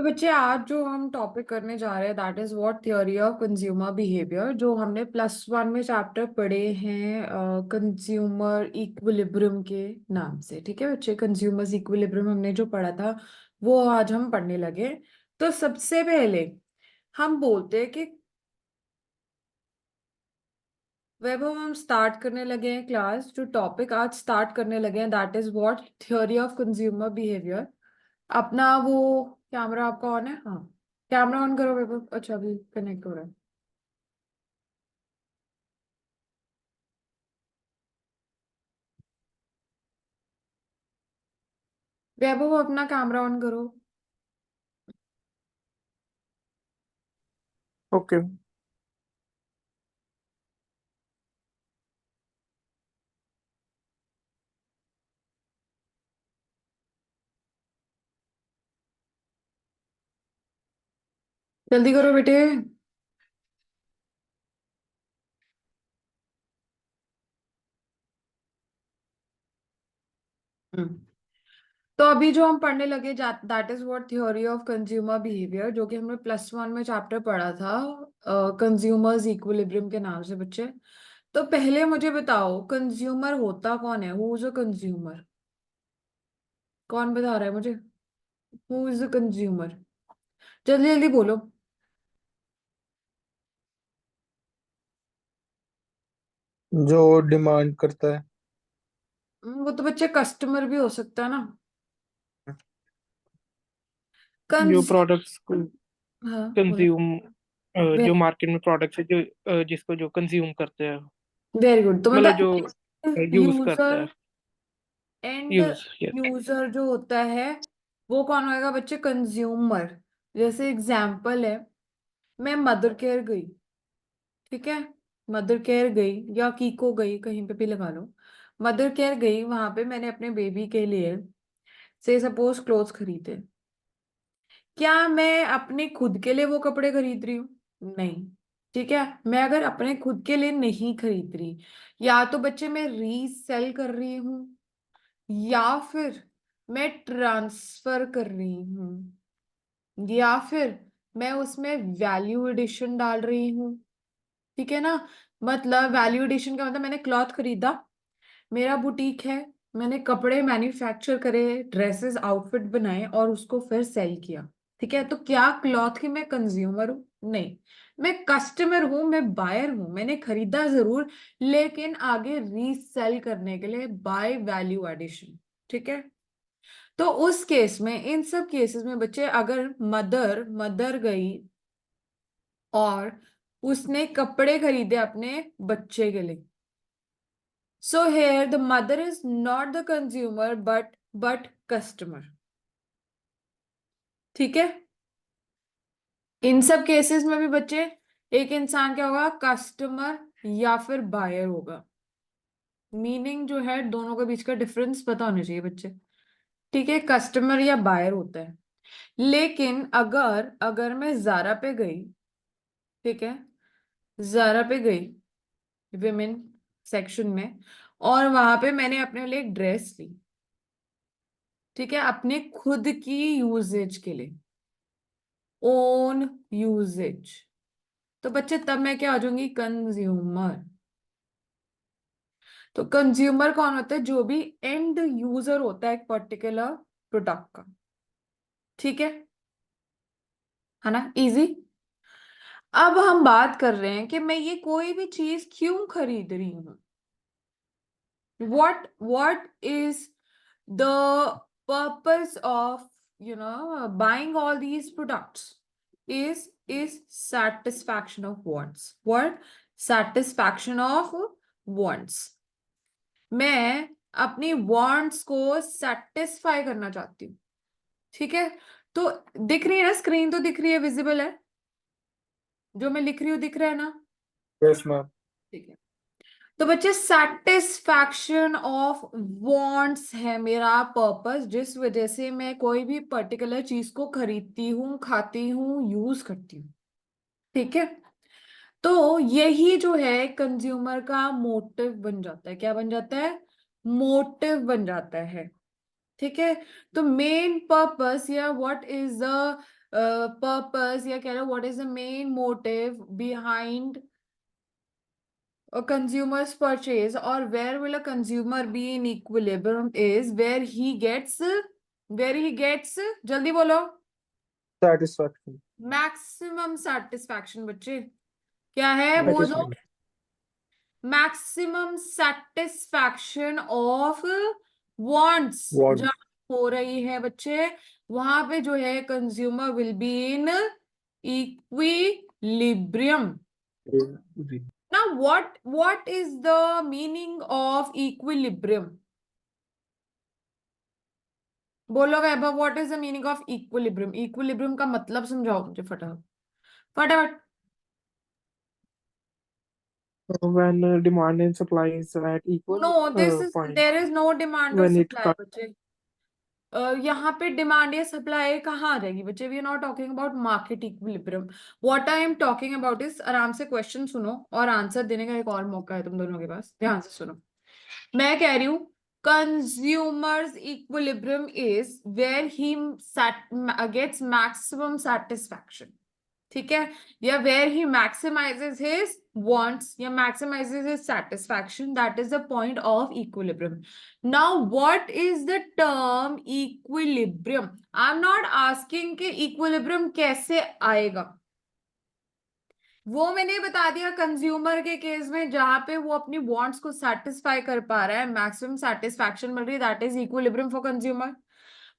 तो बच्चे आज जो हम टॉपिक करने जा रहे हैं that is what theory of consumer behaviour, जो हमने +1 में चैप्टर पढ़े हैं कंज्यूमर इक्विलिब्रियम के नाम से। ठीक है बच्चे, कंज्यूमर्स इक्विलिब्रियम हमने जो पढ़ा था वो आज हम पढ़ने लगे। तो सबसे पहले हम बोलते हैं कि वैभव हम स्टार्ट करने लगे हैं क्लास। जो टॉपिक आज स्टार्ट करने लगे हैं that is what theory of consumer behaviour. अपना वो कैमरा आपका ऑन है? हाँ, कैमरा ऑन करो वैभव। अच्छा, अभी कनेक्ट हो रहा है। वैभव अपना कैमरा ऑन करो। ओके। जल्दी करो बेटे। हम्म। तो अभी जो हम पढ़ने लगे that is what theory of consumer behaviour, जो कि हमने +1 में चैप्टर पढ़ा था कंज्यूमर्स इक्विलिब्रियम के नाम से बच्चे। तो पहले मुझे बताओ कंज्यूमर होता कौन है? Who is a consumer? कौन बता रहा है मुझे? Who is a consumer? जल्दी जल्दी बोलो। जो डिमांड करता है। वो तो बच्चे कस्टमर भी हो सकता है ना। जो कंज प्रोडक्ट्स को हाँ बोलो। कंज्यूम, जो मार्केट में प्रोडक्ट्स है जो जिसको जो कंज्यूम करते हैं, वेरी गुड। तो मतलब जो मतलब यूज करता यूजर है। And use, yes. यूजर जो होता है वो कौन होएगा बच्चे? कंज्यूमर। जैसे एग्जाम्पल है, मैं मदर केयर गई। ठीक है, मदर केयर गई या कीको गई, कहीं पे भी लगा लो। मदर केयर गई, वहां पे मैंने अपने बेबी के लिए से सपोज क्लोथ्स खरीदे। क्या मैं अपने खुद के लिए वो कपड़े खरीद रही हूँ? नहीं। ठीक है, मैं अगर अपने खुद के लिए नहीं खरीद रही, या तो बच्चे मैं रीसेल कर रही हूँ या फिर मैं ट्रांसफर कर रही हूँ या फिर मैं उसमें वैल्यू एडिशन डाल रही हूँ। ठीक है ना। मतलब वैल्यू एडिशन का मतलब मैंने क्लॉथ खरीदा, मेरा बुटीक है, मैंने कपड़े मैन्युफैक्चर करे, ड्रेसेस आउटफिट बनाए और उसको फिर सेल किया। ठीक है, तो क्या क्लॉथ की मैं कंज्यूमर हूँ? नहीं। मैं कस्टमर हूं, मैं बायर हूं, मैंने खरीदा जरूर लेकिन आगे रीसेल करने के लिए बाय वैल्यू एडिशन। ठीक है। तो उस केस में, इन सब केसेस में बच्चे, अगर मदर मदर गई और उसने कपड़े खरीदे अपने बच्चे के लिए, so here the mother is not the consumer but customer. ठीक है। इन सब केसेस में भी बच्चे एक इंसान क्या होगा? कस्टमर या फिर बायर होगा। मीनिंग जो है, दोनों के बीच का डिफरेंस पता होना चाहिए बच्चे। ठीक है, कस्टमर या बायर होता है। लेकिन अगर अगर मैं जारा पे गई, ठीक है, जारा पे गई विमेन सेक्शन में, और वहां पे मैंने अपने लिए एक ड्रेस ली, ठीक है, अपने खुद की यूजेज के लिए, ओन यूजेज, तो बच्चे तब मैं क्या हो जाऊंगी? कंज्यूमर। तो कंज्यूमर कौन होता है? जो भी एंड यूजर होता है एक पर्टिकुलर प्रोडक्ट का। ठीक है ना? इजी। अब हम बात कर रहे हैं कि मैं ये कोई भी चीज क्यों खरीद रही हूँ। what is the purpose of buying all these products? Is satisfaction of wants. What? Satisfaction of wants. मैं अपनी wants को सेटिस्फाई करना चाहती हूँ। ठीक है। तो दिख रही है ना, स्क्रीन तो दिख रही है, विजिबल है, जो मैं लिख रही हूँ दिख रहा है ना? Yes ma'am. ठीक है। तो बच्चे सेटिस्फैक्शन ऑफ वांट्स है मेरा पर्पस, जिस वजह से मैं कोई भी पर्टिकुलर चीज को खरीदती हूँ, खाती हूँ, यूज करती हूँ। ठीक है। तो यही जो है कंज्यूमर का मोटिव बन जाता है। क्या बन जाता है? मोटिव बन जाता है। ठीक है। तो मेन पर्पस या व्हाट इज द पर्पस या कह लो what is the main motive behind a consumer's purchase, or where will a consumer be in equilibrium is where he gets jaldi bolo satisfaction. maximum satisfaction बच्चे क्या है वो जो Satisfaction. maximum satisfaction of wants Want. जब हो रही है बच्चे वहां पे जो है consumer will be in equilibrium. Now, what is the meaning of equilibrium? बोलो Vaibhav, what is the meaning of equilibrium? Equilibrium का मतलब समझाओ मुझे फटाफट फटाफट. When demand and supply is at equal no this is point, there is no demand और when it supply बच्चे. यहाँ पे डिमांड या सप्लाई कहाँ आ जाएगी बच्चे? We are not talking about market equilibrium. What I am talking about is, आराम से क्वेश्चन सुनो और आंसर देने का एक और मौका है तुम दोनों के पास, ध्यान से सुनो. मैं कह रही हूं consumer's equilibrium is where he gets maximum satisfaction. ठीक है, या where he maximises his wants या maximises his satisfaction, that is the point of equilibrium. Now what is the term equilibrium? I am not asking कि equilibrium कैसे आएगा, वो मैंने बता दिया. कंज्यूमर के केस में जहां पे वो अपनी वांट्स को सेटिस्फाई कर पा रहा है, मैक्सिमम सेटिस्फैक्शन मिल रही है, that is equilibrium for consumer.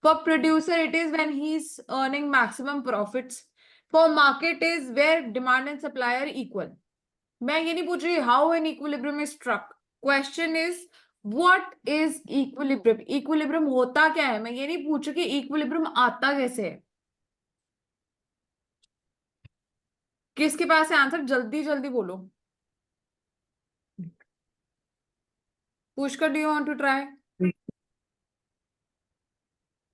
For producer it is when he is earning maximum profits. For market is where demand and supply are equal. मैं ये नहीं पूछ रही how an equilibrium is struck. Question is what is equilibrium. Equilibrium होता क्या है, मैं ये नहीं पूछ रही कि इक्विलिब्रियम आता कैसे है. किसके पास है आंसर? जल्दी जल्दी बोलो. Pushkar, do you want to try?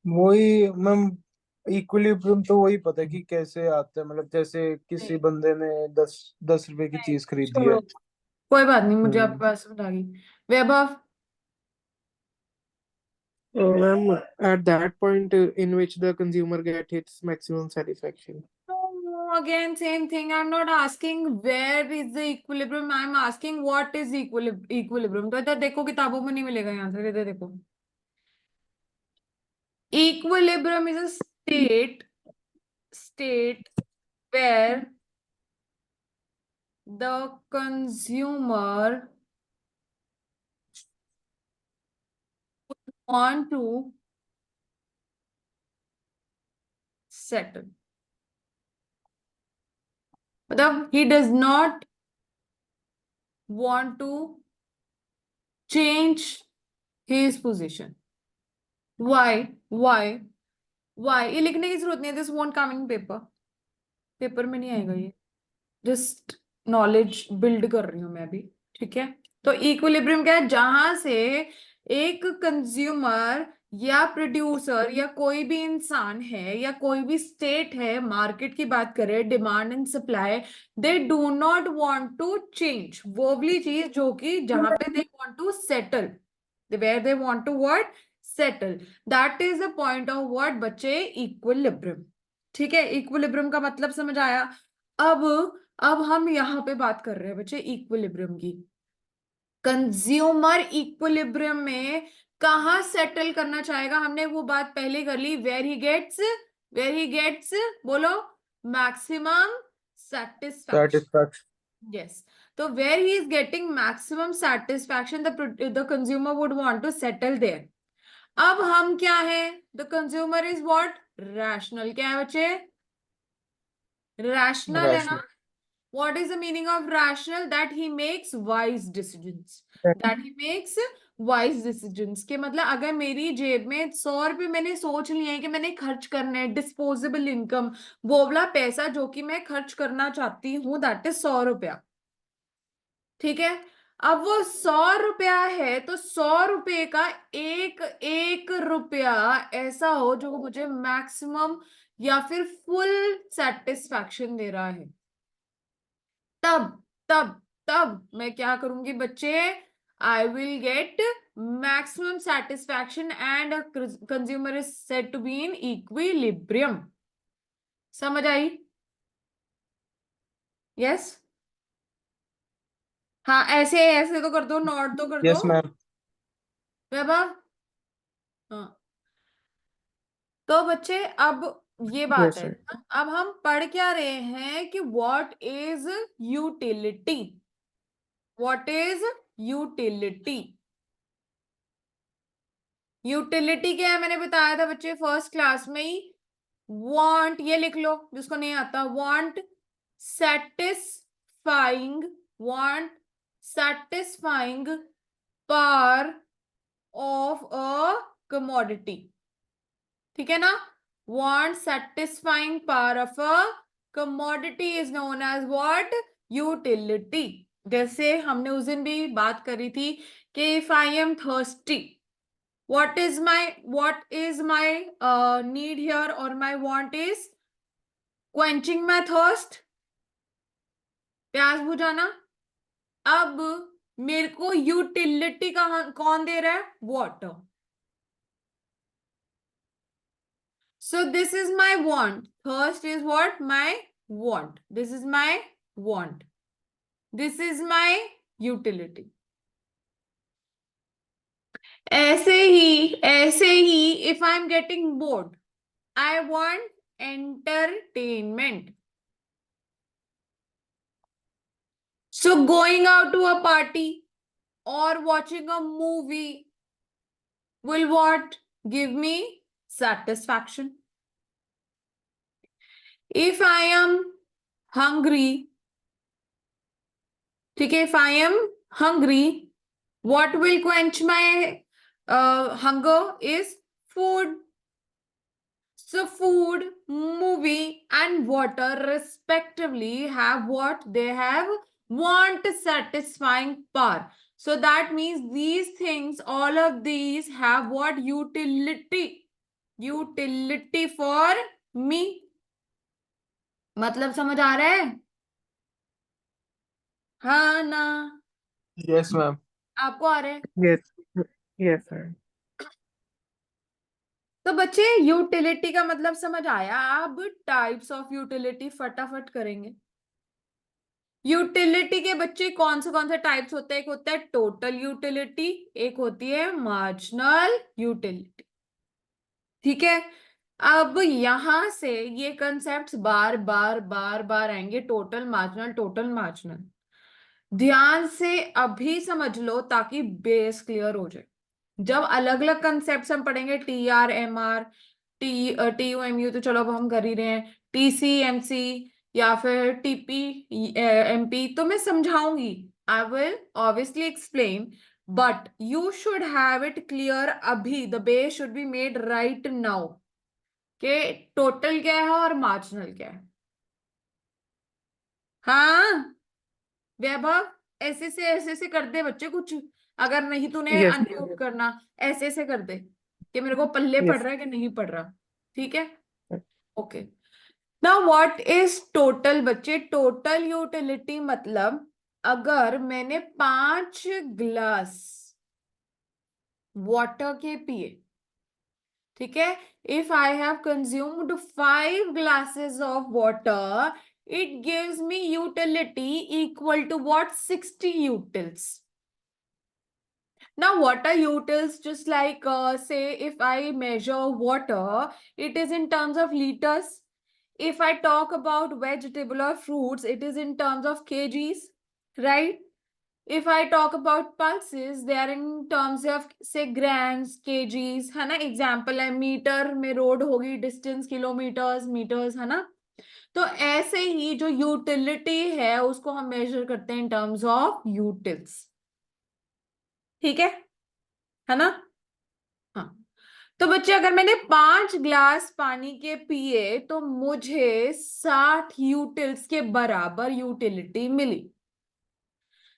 वही मैम, इक्विलिब्रियम तो वही पता है कि कैसे आता है, मतलब जैसे किसी बंदे ने 10 10 रुपए की चीज खरीदी है. छोड़ो, कोई बात नहीं, मुझे आपकी बात समझ आ गई. वैभव, ma'am, at that point in which the consumer get its maximum satisfaction. again same thing. I'm not asking where is the equilibrium, I'm asking what is equilibrium. तो इधर देखो, किताबों में नहीं मिलेगा यहाँ से, इधर देखो. Equilibrium is a state where the consumer want to settle. मतलब he does not want to change his position. Why? ये लिखने की जरूरत नहीं है. This won't come in paper. Paper में नहीं आएगा ये. जस्ट नॉलेज बिल्ड कर रही हूं मैं अभी. ठीक है, तो इक्विलिब्रियम क्या है? जहां से एक कंज्यूमर या प्रोड्यूसर या कोई भी इंसान है या कोई भी स्टेट है, मार्केट की बात करें, demand and supply, they do not want to change. वो वाली चीज जो कि जहां पे they want to settle, where they want to what settle, that is the point of what बच्चे इक्विलिब्रियम. ठीक है, इक्विलिब्रियम का मतलब समझ आया. अब हम यहाँ पे बात कर रहे हैं बच्चे इक्विलिब्रियम की. कंज्यूमर इक्विलिब्रियम में कहाँ सेटल करना चाहेगा? हमने वो बात पहले कर ली. वेर ही गेट्स बोलो maximum satisfaction. Satisfaction. Yes. So where he is getting maximum satisfaction, the consumer would want to settle there. अब हम क्या है? The consumer is what? Rational. क्या है बच्चे? Rational है ना? Rational. What is the meaning of rational? That he makes wise decisions. That he makes wise decisions. के मतलब अगर मेरी जेब में 100 रुपए मैंने सोच लिए हैं कि मैंने खर्च करने हैं, डिस्पोजेबल इनकम, वो वाला पैसा जो कि मैं खर्च करना चाहती हूँ, दैट इज 100 रुपया. ठीक है, अब वो 100 रुपया है तो 100 रुपये का एक एक रुपया ऐसा हो जो मुझे मैक्सिमम या फिर फुल सेटिस्फैक्शन दे रहा है. तब तब तब मैं क्या करूंगी बच्चे? I will get maximum satisfaction and consumer is said to be in equilibrium. समझ आई? यस? हाँ, ऐसे ऐसे तो कर दो, नॉट तो कर दो यस मैम। वैभव। हाँ, तो बच्चे अब ये बात Yes, है, sir. अब हम पढ़ क्या रहे हैं कि what is utility. What is utility? Utility क्या है मैंने बताया था बच्चे फर्स्ट क्लास में ही। वांट, ये लिख लो जिसको नहीं आता, want satisfying, want satisfying power of a commodity. ठीक है ना? Want satisfying power of a commodity is known as what? Utility. जैसे हमने उस दिन भी बात करी थी कि if I am thirsty, what is my need here, or my want is quenching my thirst, प्यास बुझाना। अब मेरे को यूटिलिटी का कौन दे रहा है? Water. So this is my want. Thirst is what? My want. This is my want. This is my utility. ऐसे ही if I'm getting bored, I want entertainment. So going out to a party or watching a movie will what? Give me satisfaction. If I am hungry, okay, if I am hungry, what will quench my hunger is food. So food, movie, and water respectively have what? They have want satisfying power. So that means these things, all of these have what? Utility. Utility for me. मतलब समझ आ रहा है? हाँ ना? Yes ma'am. आपको आ रहा है? Yes. Yes, sir. तो बच्चे यूटिलिटी का मतलब समझ आया। अब टाइप्स ऑफ यूटिलिटी फटाफट करेंगे। यूटिलिटी के बच्चे कौन से टाइप्स होते हैं? एक होता है टोटल यूटिलिटी, एक होती है मार्जिनल यूटिलिटी। ठीक है? अब यहां से ये कंसेप्ट्स बार बार बार बार आएंगे, टोटल मार्जिनल, टोटल मार्जिनल। ध्यान से अभी समझ लो ताकि बेस क्लियर हो जाए। जब अलग अलग कंसेप्ट हम पढ़ेंगे, T R M R, T U M U तो चलो अब हम कर ही रहे हैं, टी सी एम सी या फिर टीपी एम पी, तो मैं समझाऊंगी। I will obviously explain, but you should have it clear अभी। The base should be made right now कि टोटल क्या है और मार्जिनल क्या है। हाँ वैभव, ऐसे से कर दे बच्चे कुछ, अगर नहीं तूने Yes. अनम्यूट करना, ऐसे कर दे कि मेरे को पल्ले पड़ Yes. रहा है कि नहीं पड़ रहा। ठीक है? Okay. Now what is total बच्चे? टोटल यूटिलिटी मतलब अगर मैंने 5 ग्लास वाटर के पिए, ठीक है, if I have consumed 5 glasses of water, it gives me utility equal to what? 60 utils. Now what are utils? Just like say if I measure water, it is in terms of liters. If I talk about vegetable or fruits, it is in terms of kgs, right? If I talk about pulses, they are in terms of say grams, kgs, है ना? Example है metre में road होगी, distance kilometres, metres, है ना? तो ऐसे ही जो यूटिलिटी है उसको हम मेजर करते हैं इन टर्म्स ऑफ यूटिल्स। ठीक है ना? हाँ। तो बच्चे अगर मैंने 5 ग्लास पानी के पिए तो मुझे 60 यूटिल्स के बराबर यूटिलिटी मिली।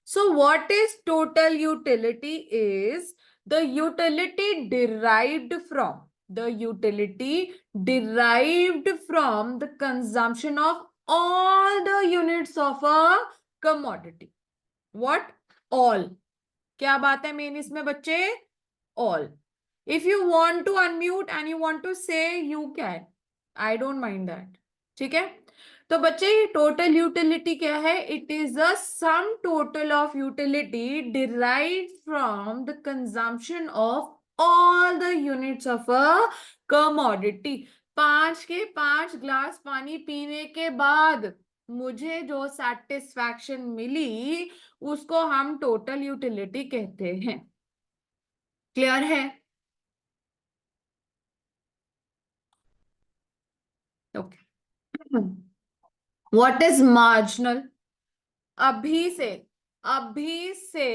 So what is total utility? Is the utility derived from the consumption of all the units of a commodity. What? All. क्या बात है मेन इसमें बच्चे? All. If you want to unmute and you want to say, you can. I don't mind that. ठीक है। तो बच्चे ये टोटल यूटिलिटी क्या है? It is the sum total of utility derived from the consumption of all the units of a commodity. 5 के 5 glass पानी पीने के बाद मुझे जो सेटिस्फैक्शन मिली उसको हम टोटल यूटिलिटी कहते हैं। क्लियर है? ओके। What is marginal? अभी से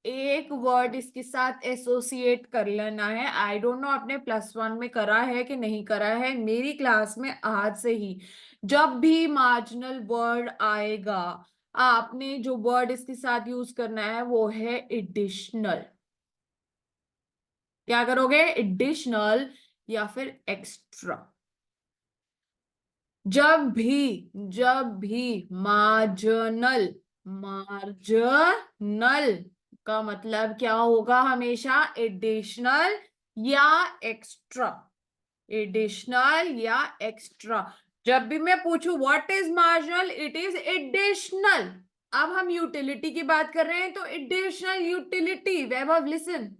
एक वर्ड इसके साथ एसोसिएट कर लेना है। आई डोंट नो आपने +1 में करा है कि नहीं करा है। मेरी क्लास में आज से ही जब भी मार्जिनल वर्ड आएगा आपने जो वर्ड इसके साथ यूज करना है वो है एडिशनल। क्या करोगे? एडिशनल या फिर एक्स्ट्रा। जब भी मार्जिनल, मार्जिनल का मतलब क्या होगा? हमेशा एडिशनल या एक्स्ट्रा, एडिशनल या एक्स्ट्रा। जब भी मैं पूछूं what is marginal, it is additional. अब हम यूटिलिटी की बात कर रहे हैं तो एडिशनल यूटिलिटी। वैभव लिसन,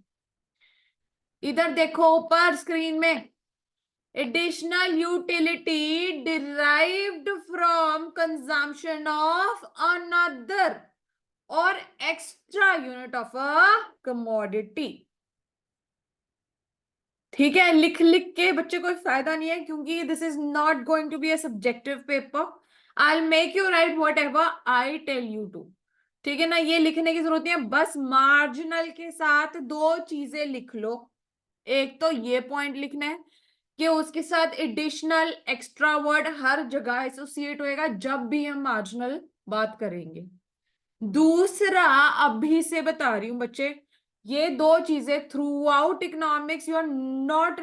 इधर देखो ऊपर स्क्रीन में। Additional utility derived from consumption of another or extra unit of a commodity। ठीक है, लिख लिख के बच्चे कोई फायदा नहीं है क्योंकि this is not going to be a subjective paper. I make you write whatever I tell you to. ठीक है ना, ये लिखने की जरूरत नहीं है। बस मार्जिनल के साथ दो चीजें लिख लो। एक तो ये पॉइंट लिखना है कि उसके साथ एडिशनल एक्स्ट्रा वर्ड हर जगह एसोसिएट होएगा जब भी हम मार्जिनल बात करेंगे। दूसरा, अभी से बता रही हूं बच्चे, ये दो चीजें throughout economics you are not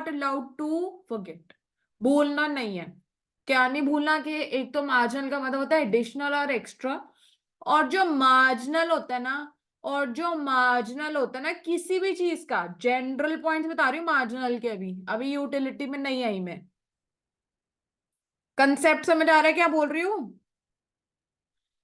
allowed to forget. भूलना नहीं है। क्या नहीं भूलना? कि एक तो मार्जिनल का मतलब होता है एडिशनल और एक्स्ट्रा, और जो मार्जिनल होता है ना, किसी भी चीज का जनरल पॉइंट बता रही हूँ मार्जिनल के। अभी अभी यूटिलिटी में नहीं आई मैं। कंसेप्ट समझ आ रहा है क्या बोल रही हूँ?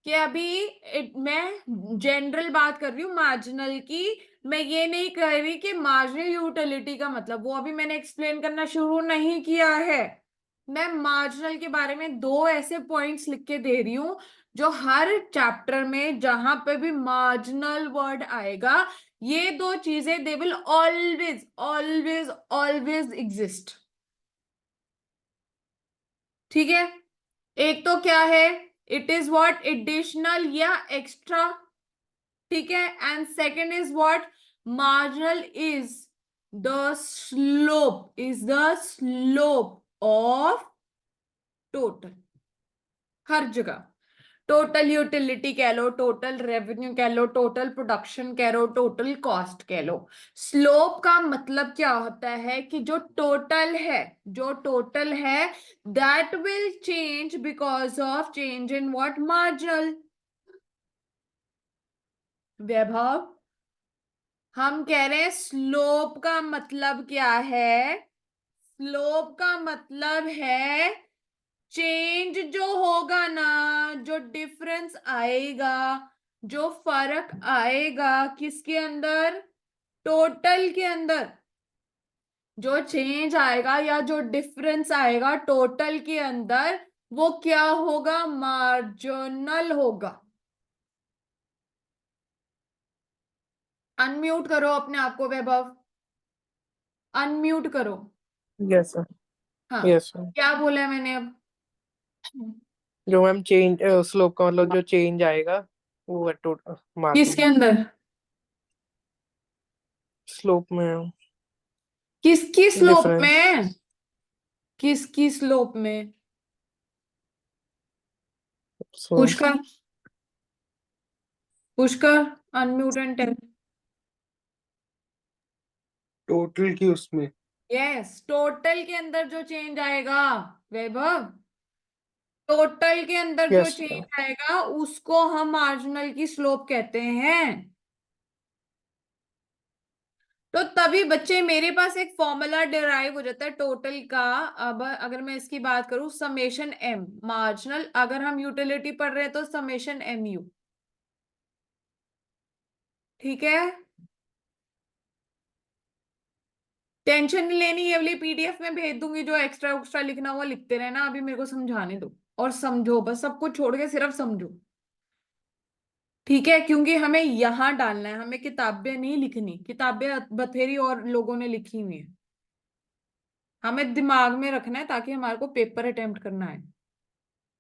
कि अभी मैं जनरल बात कर रही हूँ मार्जिनल की। मैं ये नहीं कह रही कि मार्जिनल यूटिलिटी का मतलब, वो अभी मैंने एक्सप्लेन करना शुरू नहीं किया है। मैं मार्जिनल के बारे में दो ऐसे पॉइंट्स लिख के दे रही हूँ जो हर चैप्टर में जहां पे भी मार्जिनल वर्ड आएगा ये दो चीजें they will always always always exist. ठीक है। एक तो क्या है? It is what? एडिशनल या एक्स्ट्रा। ठीक है। And second is what? Marginal is the slope of total. हर जगह टोटल यूटिलिटी कह लो, टोटल रेवेन्यू कह लो, टोटल प्रोडक्शन कह लो, टोटल कॉस्ट कह लो। स्लोप का मतलब क्या होता है? कि जो टोटल है that will change because of change in what? Marginal. Vaibhav, हम कह रहे हैं स्लोप का मतलब क्या है? स्लोप का मतलब है चेंज जो होगा ना, जो डिफरेंस आएगा, जो फर्क आएगा किसके अंदर? टोटल के अंदर। जो चेंज आएगा या जो डिफरेंस आएगा टोटल के अंदर वो क्या होगा? मार्जिनल होगा। अनम्यूट करो अपने आप को वैभव, अनम्यूट करो। Yes, sir. हाँ, Yes, sir. क्या बोला है मैंने अब? जो मैम चेंज स्लोप का मतलब जो चेंज आएगा वो है टोटल किसके मार्जिन अंदर? स्लोप में किसकी स्लोप डिफरेंस। में? किसकी स्लोप में? So Pushkar, Pushkar, unmute and tell. Total की उसमें। यस, टोटल के अंदर जो चेंज आएगा वैभव, टोटल के अंदर जो यस चेंज मैम। आएगा उसको हम मार्जिनल की स्लोप कहते हैं। तो तभी बच्चे मेरे पास एक फॉर्मूला डिराइव हो जाता है टोटल का। अब अगर मैं इसकी बात करूं, समेशन एम मार्जिनल, अगर हम यूटिलिटी पढ़ रहे हैं तो समेशन एम यू। ठीक है, टेंशन नहीं लेनी, ये वाली पीडीएफ में भेज दूंगी, जो एक्स्ट्रा एक्स्ट्रा लिखना हुआ लिखते रहना, अभी मेरे को समझाने दो और समझो, बस सब कुछ छोड़ के सिर्फ समझो। ठीक है, क्योंकि हमें यहां डालना है, हमें किताबें नहीं लिखनी, किताबें बथेरी और लोगों ने लिखी हुई है, हमें दिमाग में रखना है ताकि हमारे को पेपर अटेम्प्ट करना है।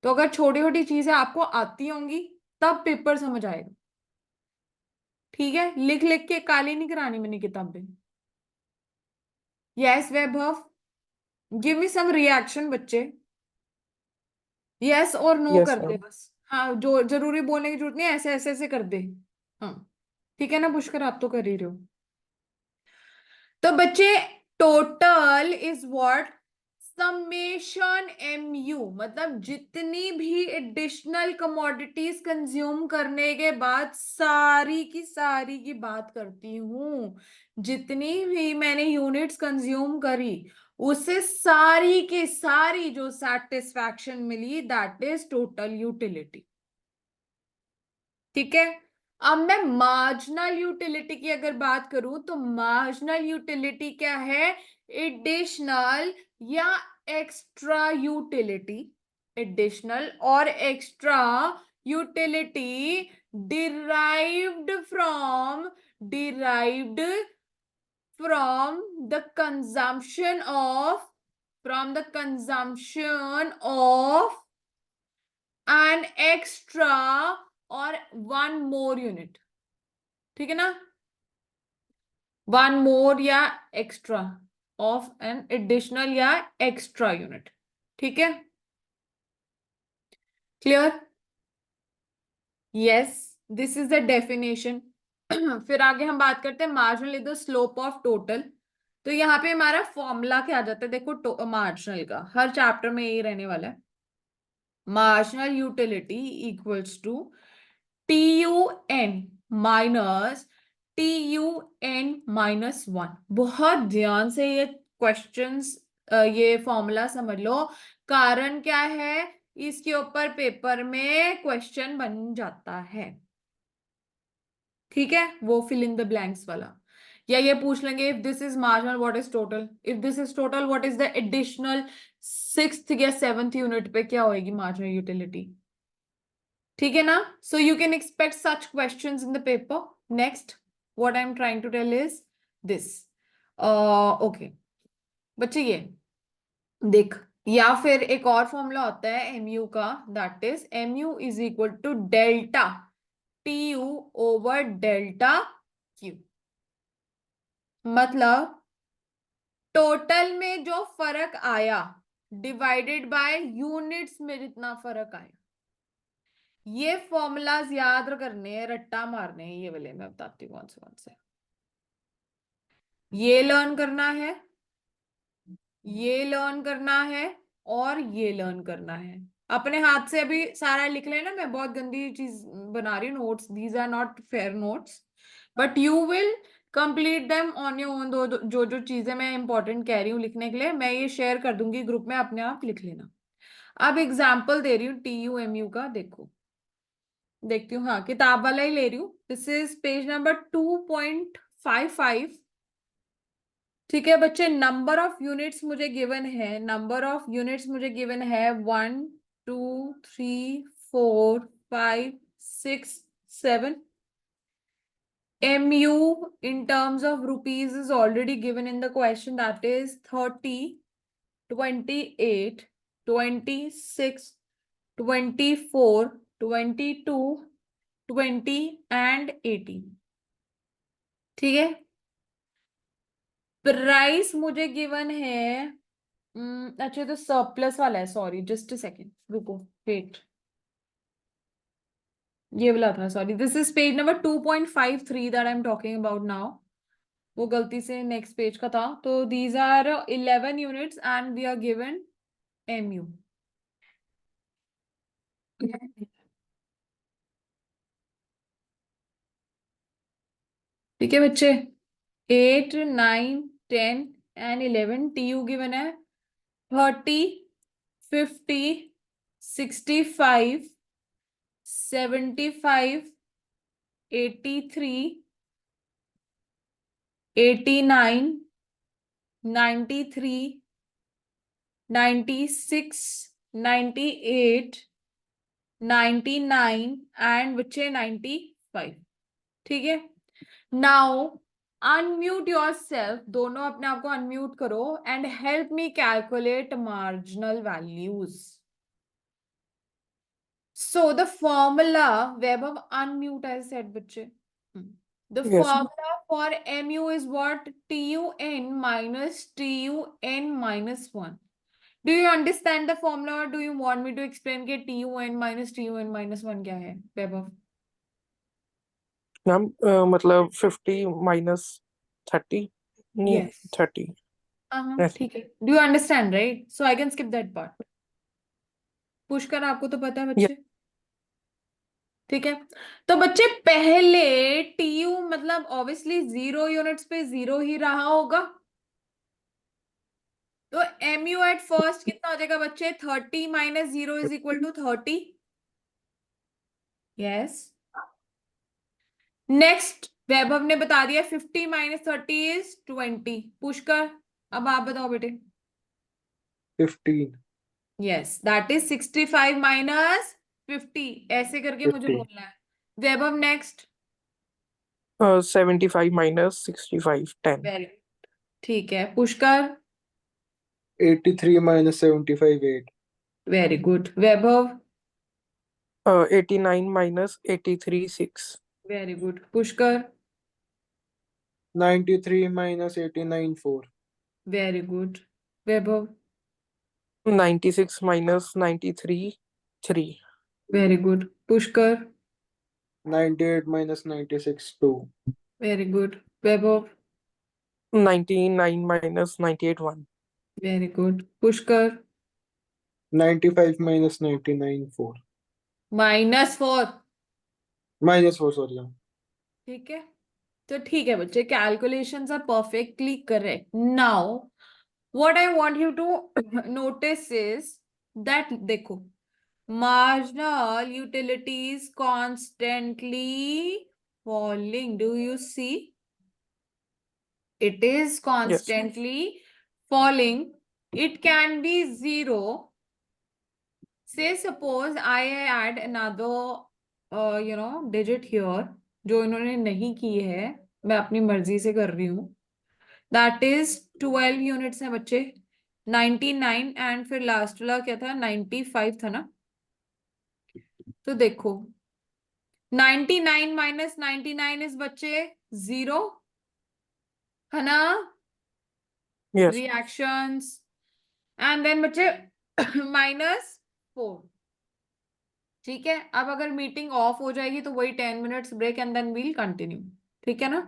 तो अगर छोटी छोटी चीजें आपको आती होंगी तब पेपर समझ आएगा। ठीक है, लिख लिख के काली नहीं करानी मैंने किताबें। यस वैभव, गिव मी सम रिएक्शन बच्चे, यस और नो Yes, कर दे ma'am. बस। हाँ, जो जरूरी बोलने की जरूरत नहीं है, ऐसे ऐसे ऐसे कर दे। हाँ, ठीक है ना पुष्कर, आप तो कर ही रहे हो। तो बच्चे, total is what, summation M U, मतलब जितनी भी एडिशनल कमोडिटीज कंज्यूम करने के बाद सारी की बात करती हूं, जितनी भी मैंने यूनिट्स कंज्यूम करी उससे सारी की सारी जो सेटिस्फैक्शन मिली, दैट इज टोटल यूटिलिटी। ठीक है, अब मैं मार्जिनल यूटिलिटी की अगर बात करूं तो मार्जिनल यूटिलिटी क्या है, एडिशनल या एक्स्ट्रा यूटिलिटी, एडिशनल और extra utility derived from the consumption of from the consumption of an extra or one more unit। ठीक है ना, वन मोर या एक्स्ट्रा ऑफ एन एडिशनल या एक्स्ट्रा यूनिट। ठीक है, clear? Yes, this is the definition. फिर आगे हम बात करते हैं marginal is the slope of total. तो यहाँ पे हमारा फॉर्मूला क्या आ जाता है, देखो मार्जिनल का हर चैप्टर में यही रहने वाला है। Marginal utility equals to TUN minus TUN-1। बहुत ध्यान से ये क्वेश्चंस, ये फॉर्मूला समझ लो, कारण क्या है, इसके ऊपर पेपर में क्वेश्चन बन जाता है। ठीक है, वो फिल इन द ब्लैंक्स वाला, या ये पूछ लेंगे if this is marginal what is total, if this is total what is the additional, sixth या सेवंथ यूनिट पे क्या होगी मार्जिनल यूटिलिटी। ठीक है ना, so you can expect such questions in the paper. Next, what I am trying to tell is this. Okay बच्चे, ये देख, या फिर एक और फॉर्मूला होता है एमयू का, that is MU is equal to delta TU over delta Q. मतलब टोटल में जो फर्क आया डिवाइडेड बाय यूनिट्स में जितना फर्क आया। ये फॉर्मूलाज याद करने हैं, रट्टा मारने हैं, ये वाले मैं बताती हूँ कौन से। ये लर्न करना है, ये लर्न करना है, और ये लर्न करना है। अपने हाथ से अभी सारा लिख लेना, मैं बहुत गंदी चीज बना रही हूँ notes, these are not fair notes, but you will complete them on your own. जो जो चीजें मैं इंपॉर्टेंट कह रही हूँ लिखने के लिए, मैं ये शेयर कर दूंगी ग्रुप में, अपने आप लिख लेना। अब एग्जाम्पल दे रही हूँ TUMU का, देखो देखती हूँ, हाँ किताब वाला ही ले रही हूँ। This is page number 2.55। ठीक है बच्चे, नंबर ऑफ यूनिट्स मुझे गिवन है, नंबर ऑफ यूनिट्स मुझे गिवन है 1 2 3 4 5 6 7। MU in terms of rupees is already given in the question, that is 30, 28, 26, 24, 22, 20 and 18। ठीक है, प्राइस मुझे गिवन है, अच्छा तो सरप्लस वाला है, सॉरी जस्ट अ सेकेंड रुको, वेट, ये वाला था, sorry, this is page number 2.53 that I am talking about now. वो गलती से नेक्स्ट पेज का था। तो these are 11 units and we are given MU। ठीक है बच्चे, 8, 9, 10 and 11. TU given है 30, 50, 65, 75, 83, 89, 93, 96, 98, 99 and बच्चे 95. ठीक है. नाउ अनम्यूट योरसेल्फ, दोनों अपने आप को अनम्यूट करो and help me calculate marginal values. So the formula, Vaibhav, unmute I said, बच्चे. The Yes. formula for mu is what? TUN minus TUN minus 1. Do you understand the formula or do you want me to explain कि TUN minus TUN minus 1 क्या है, Vaibhav? Ma'am मतलब 50 minus 30 नहीं Yes. 30 ऐसे. ठीक है. Do you understand, right? So I can skip that part. Pushkar आपको तो पता है बच्चे. ठीक है. तो बच्चे पहले TU मतलब ऑब्वियसली 0 यूनिट्स पे 0 ही रहा होगा. तो MU एट फर्स्ट कितना हो जाएगा बच्चे? 30 minus 0 is equal to 30. Yes. Next Vaibhav ने बता दिया 50 माइनस 30 इज 20. पुष्कर अब आप बताओ बेटे. 15. Yes, that is 65 minus 50. ऐसे करके मुझे 50. बोलना है. Vaibhav next. 75 minus 65 10. Very good. ठीक है. Pushkar. 83 minus 75 8. Very good. Vaibhav. 89 minus 83 6. Very good. Pushkar. 93 minus 89 4. Very good. Vaibhav. 96 minus 93 3. Very good. Pushkar. 98 minus 96 2. Very good. Vaibhav. 99 minus 98 1. Very good. Pushkar. 95 minus 99 4. -4. Minus 4, sorry. Yeah. ठीक है. तो ठीक है बच्चे, calculations are perfectly correct. Now what I want you to notice is that देखो, marginal utility is constantly falling. Do you see? It is constantly falling. It can be 0. Say suppose I add another digit here, जो इन्होंने नहीं की है, मैं अपनी मर्जी से कर रही हूँ. दैट इज 12 यूनिट्स है बच्चे. 99 एंड फिर लास्ट वाला क्या था? 95 था ना. तो देखो 99 माइनस 99 इज बच्चे 0 है ना. Yes. रिएक्शंस एंड देन बच्चे -4. ठीक है. अब अगर मीटिंग ऑफ हो जाएगी तो वही 10 minutes break and then we'll continue. ठीक है ना.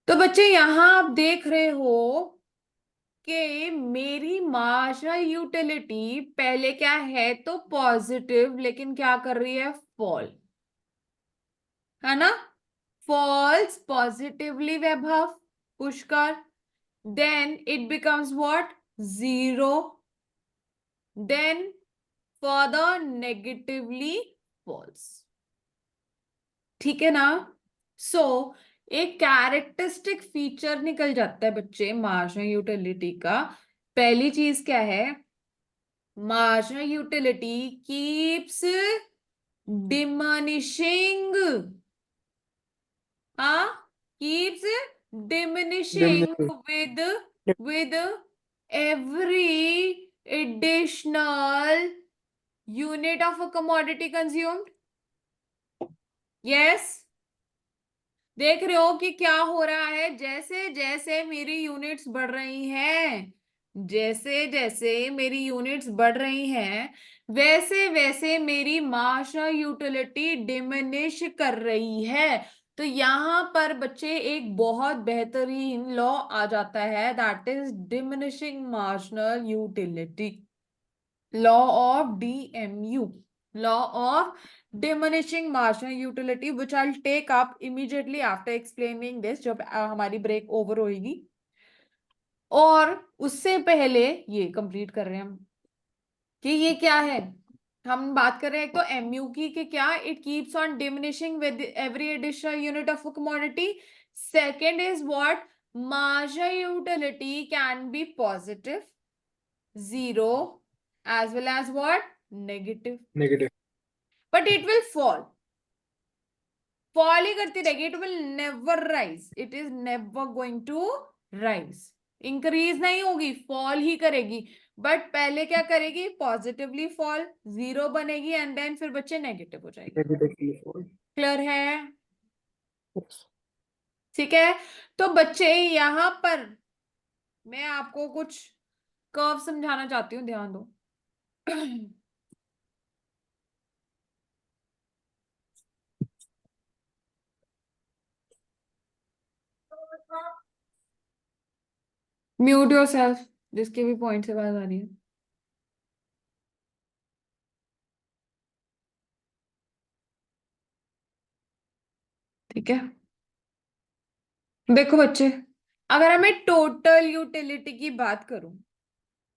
तो बच्चे यहां आप देख रहे हो कि मेरी मार्जिनल यूटिलिटी पहले क्या है तो पॉजिटिव, लेकिन क्या कर रही है? फॉल. है ना. Falls positively Vaibhav. Pushkar. Then it becomes what? 0. Then further negatively false. ठीक है ना. सो एक कैरेक्टरिस्टिक फीचर निकल जाता है बच्चे मार्जिनल यूटिलिटी का. पहली चीज क्या है? Marginal utility keeps diminishing. हाँ, keeps diminishing Diminishing. with every additional unit of a commodity consumed. Yes. देख रहे हो कि क्या हो रहा है? जैसे जैसे मेरी यूनिट्स बढ़ रही हैं, जैसे जैसे मेरी यूनिट्स बढ़ रही हैं, वैसे वैसे मेरी मार्जिनल यूटिलिटी डिमिनिश कर रही है. तो यहां पर बच्चे एक बहुत बेहतरीन लॉ आ जाता है, that is diminishing marginal utility, law of DMU. law of diminishing marginal utility, which I'll take up immediately after explaining this, जब हमारी ब्रेक ओवर होगी। और उससे पहले ये कंप्लीट कर रहे हैं हम कि ये क्या है। हम बात कर रहे हैं एक तो एमयू की कि क्या it keeps on diminishing with every additional unit of commodity. Second is what, marginal utility can be positive, zero, as well as what, negative, Negative. but it will fall ही करती रहेगी, it will never rise, it is never going to rise, increase नहीं होगी, fall ही करेगी। But पहले क्या करेगी, positively fall, zero बनेगी and then फिर बच्चे नेगेटिव हो जाएगी। Negatively fall. क्लियर है? Yes. ठीक है। तो बच्चे यहां पर मैं आपको कुछ कर्व समझाना चाहती हूँ, ध्यान दो। म्यूट योर सेल्फ, जिसके भी पॉइंट से बात आ रही है। ठीक है, देखो बच्चे, अगर मैं टोटल यूटिलिटी की बात करूं,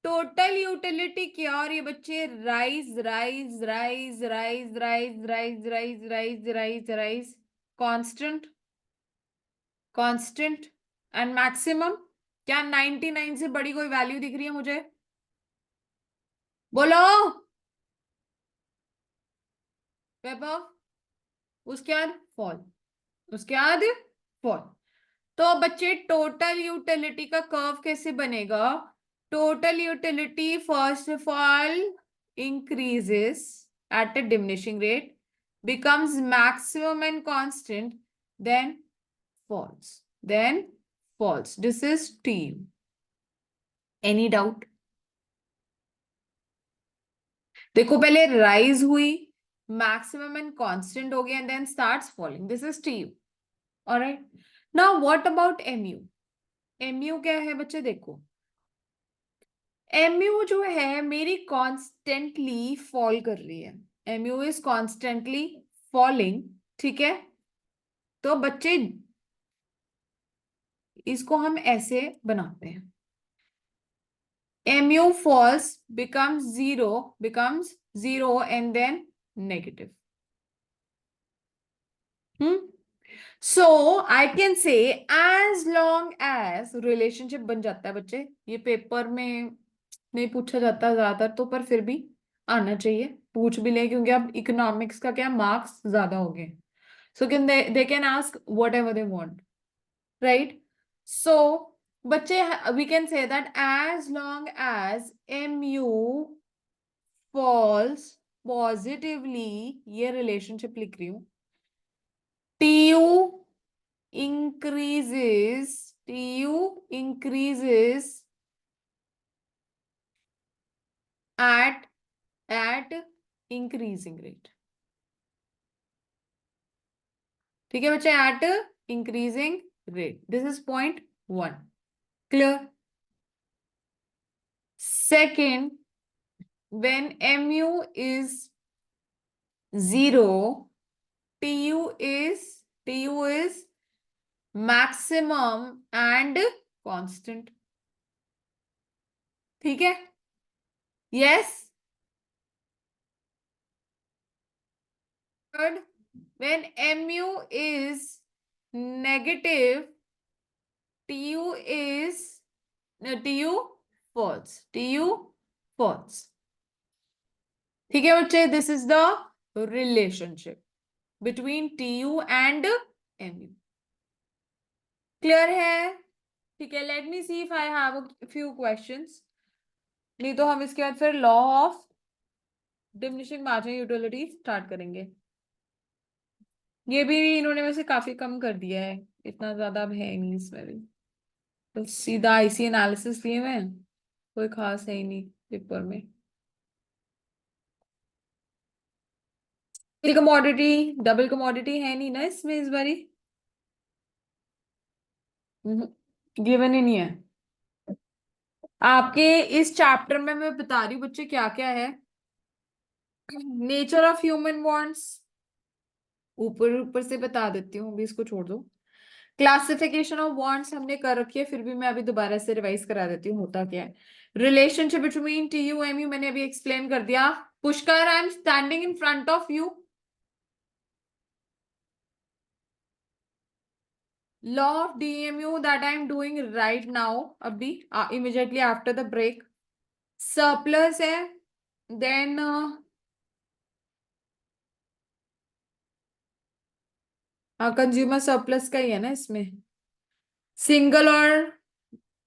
टोटल यूटिलिटी क्या, और ये बच्चे rise rise rise rise rise rise rise rise rise rise, constant constant and maximum. क्या 99 से बड़ी कोई वैल्यू दिख रही है मुझे? बोलो वैभव। उसके बाद फॉल, उसके बाद फॉल। तो बच्चे टोटल यूटिलिटी का कर्व कैसे बनेगा? Total utility first of all increases at a diminishing rate, becomes maximum and constant, then falls, then falls. This is T. Any doubt? देखो पहले राइज हुई, मैक्सिमम एंड कांस्टेंट हो गया and then starts falling, this is T. Alright, now what about MU? MU क्या है बच्चे? देखो MU जो है मेरी कॉन्स्टेंटली फॉल कर रही है, एमयू इज कॉन्स्टेंटली फॉलिंग। ठीक है, तो बच्चे इसको हम ऐसे बनाते हैं, mu falls, becomes zero and then negative. So I can say as long as relationship बन जाता है बच्चे, ये पेपर में नहीं पूछा जाता ज्यादातर तो, पर फिर भी आना चाहिए, पूछ भी ले, क्योंकि अब इकोनॉमिक्स का क्या मार्क्स ज्यादा हो गए, so can they can ask whatever they want, right? So बच्चे we can say that as long as mu falls positively, ये relationship लिख रही हूँ, tu increases at increasing rate। ठीक है बच्चे, at increasing rate, this is point 1, clear? Second, when mu is 0, tu is maximum and constant। ठीक है, yes। Third, when mu is negative, tu false, tu false। ठीक है बच्चे, this is the relationship between tu and mu। Clear है? ठीक है, let me see if I have a few questions, नहीं तो हम इसके बाद फिर law of diminishing marginal utility start करेंगे। ये भी इन्होंने वैसे काफी कम कर दिया है, इतना ज्यादा अब है नहीं इसमें भी, तो सीधा आईसी एनालिसिस दिए हुए हैं, कोई खास है ही नहीं पेपर में। कमोडिटी, डबल कमोडिटी है नहीं ना इसमें इस बारी, गिवन ही नहीं है आपके इस चैप्टर में। मैं बता रही हूँ बच्चे क्या क्या है, नेचर ऑफ ह्यूमन वांट्स ऊपर ऊपर से बता देती हूँ, अभी इसको छोड़ दो। क्लासिफिकेशन ऑफ वांट्स हमने कर रखी है, फिर भी मैं अभी दोबारा से रिवाइज करा देती हूँ होता क्या है। रिलेशनशिप बिटवीन टीयू एमयू मैंने अभी एक्सप्लेन कर दिया। Pushkar, I am standing in front of you. Law of DMU that I am doing right now, अभी immediately after the break. Surplus है, देन कंज्यूमर सरप्लस का ही है ना इसमें। सिंगल और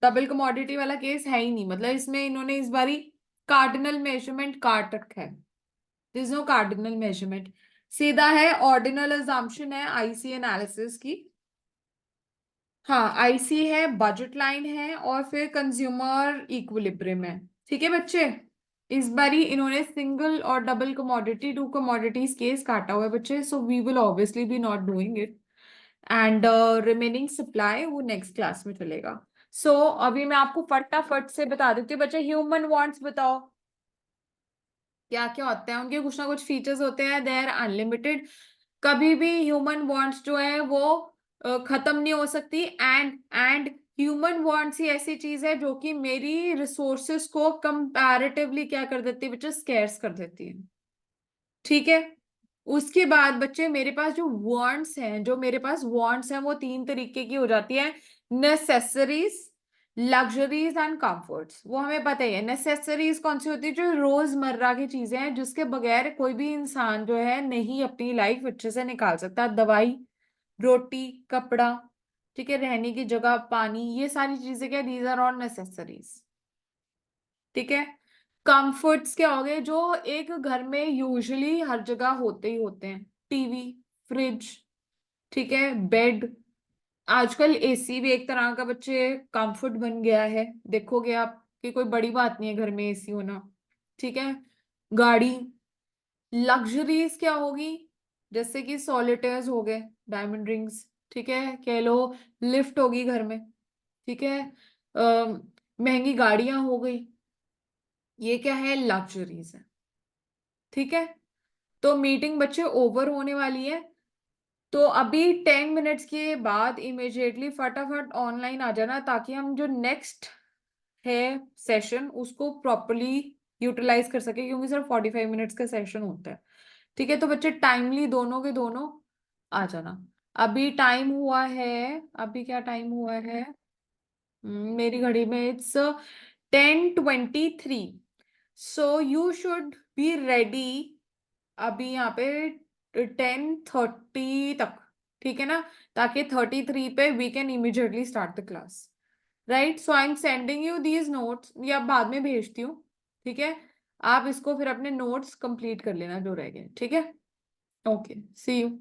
डबल कमोडिटी वाला केस है ही नहीं, मतलब इसमें इन्होंने इस बारी कार्डिनल मेजरमेंट काट रखा है। This is no cardinal measurement, सीधा है ऑर्डिनल अजम्पशन है आईसी एनालिसिस की। हाँ, आईसी है, बजट लाइन है, और फिर कंज्यूमर इक्विलिब्रियम है। ठीक है बच्चे, इस बारी इन्होंने सिंगल और double commodity, two commodities case काटा हुआ है बच्चे, so we will obviously be not doing it, and remaining supply वो नेक्स्ट क्लास में चलेगा। सो अभी मैं आपको फटाफट से बता देती हूँ बच्चे, ह्यूमन वांट्स बताओ क्या क्या होते हैं उनके। कुछ ना कुछ फीचर्स होते हैं, दे आर अनलिमिटेड। कभी भी ह्यूमन वांट्स जो है वो खत्म नहीं हो सकती, एंड ह्यूमन वांट्स ही ऐसी चीज है जो कि मेरी रिसोर्सेस को कंपैरेटिवली क्या कर देती है बच्चे, स्कैर्स कर देती है। ठीक है, उसके बाद बच्चे मेरे पास जो वांट्स हैं, वो तीन तरीके की हो जाती है। Necessaries, luxuries and comforts. वो हमें पता ही है। नेसेसरीज कौन सी होती है, जो रोजमर्रा की चीजें हैं जिसके बगैर कोई भी इंसान जो है नहीं अपनी लाइफ अच्छे से निकाल सकता। दवाई, रोटी, कपड़ा, ठीक है, रहने की जगह, पानी, ये सारी चीजें क्या, दीज आर ऑल नेसेसरीज। ठीक है, कंफर्ट्स क्या हो गए, जो एक घर में यूजुअली हर जगह होते ही होते हैं। टीवी, फ्रिज, ठीक है, बेड। आजकल एसी भी एक तरह का बच्चे कंफर्ट बन गया है, देखोगे आप कि कोई बड़ी बात नहीं है घर में एसी होना। ठीक है, गाड़ी। लग्जरीज क्या होगी, जैसे कि सॉलिटेयर्स हो गए, डायमंड रिंग्स, ठीक है, कह लो, लिफ्ट होगी घर में, ठीक है, महंगी गाड़ियां हो गई, ये क्या है, लग्जरीज है। ठीक है, तो मीटिंग बच्चे ओवर होने वाली है, तो अभी 10 मिनट्स के बाद इमिजिएटली फटाफट ऑनलाइन आ जाना, ताकि हम जो नेक्स्ट है सेशन उसको प्रॉपरली यूटिलाइज कर सके, क्योंकि सिर्फ 45 मिनट्स का सेशन होता है। ठीक है, तो बच्चे टाइमली दोनों के दोनों आ जाना। अभी टाइम हुआ है, अभी क्या टाइम हुआ है, मेरी घड़ी में it's 10:23। So you should be ready अभी यहाँ पे 10:30 तक, ठीक है ना, ताकि 33 पे we can immediately start the class. Right, so I am sending you these notes, या बाद में भेजती हूँ। ठीक है, आप इसको फिर अपने नोट्स कंप्लीट कर लेना जो रह गए। ठीक है, ओके, सी यू।